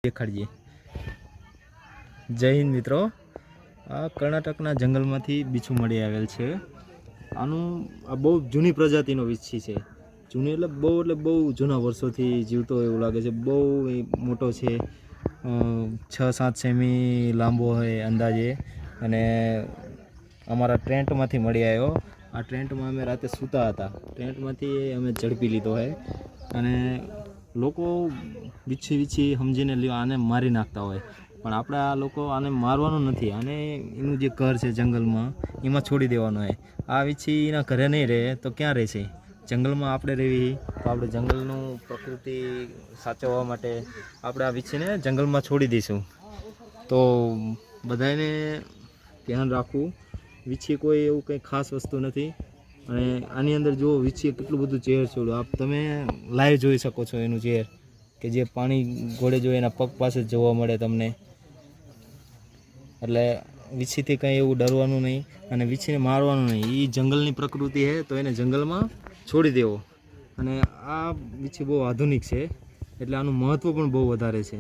દેખાડીએ। જય હિન્દ મિત્રો। આ કર્ણાટકના જંગલમાંથી બીછું મળી આવેલ છે। આ બહુ જૂની પ્રજાતિનો વીછી છે। જૂની એટલે બહુ જૂના વર્ષોથી જીવતો એવું લાગે છે। બહુ મોટો છે, 6-7 સેમી લાંબો હોય અંદાજે। અને અમારા ટ્રેન્ટમાંથી મળી આવ્યો। આ ટ્રેન્ટમાં અમે રાતે સૂતા હતા, ટ્રેન્ટમાંથી અમે ઝડપી લીધો છે। અને લોકો વીછી સમજીને લ્યો આને મારી નાખતા હોય, પણ આપણે આ લોકો આને મારવાનું નથી, આને એનું જે ઘર છે જંગલમાં એમાં છોડી દેવાનું હોય। આ વીછી એના ઘરે નહીં રહે તો ક્યાં રહેશે? જંગલમાં આપણે રહેવી, તો આપણે જંગલનું પ્રકૃતિ સાચવવા માટે આપણે આ વીછીને જંગલમાં છોડી દઈશું। તો બધાને ધ્યાન રાખવું, વીછી કોઈ એવું કંઈ ખાસ વસ્તુ નથી। અને આની અંદર જો વીછી કેટલું બધું ઝેર છોડ્યું, આપ તમે લાઈવ જોઈ શકો છો એનું ઝેર, કે જે પાણી ઘોડે જો એના પગ પાસે જ જોવા મળે તમને। એટલે વીછીથી કંઈ એવું ડરવાનું નહીં અને વીછીને મારવાનું નહીં। એ જંગલની પ્રકૃતિ છે તો એને જંગલમાં છોડી દેવો। અને આ વીછી બહુ આધુનિક છે એટલે આનું મહત્ત્વ પણ બહુ વધારે છે।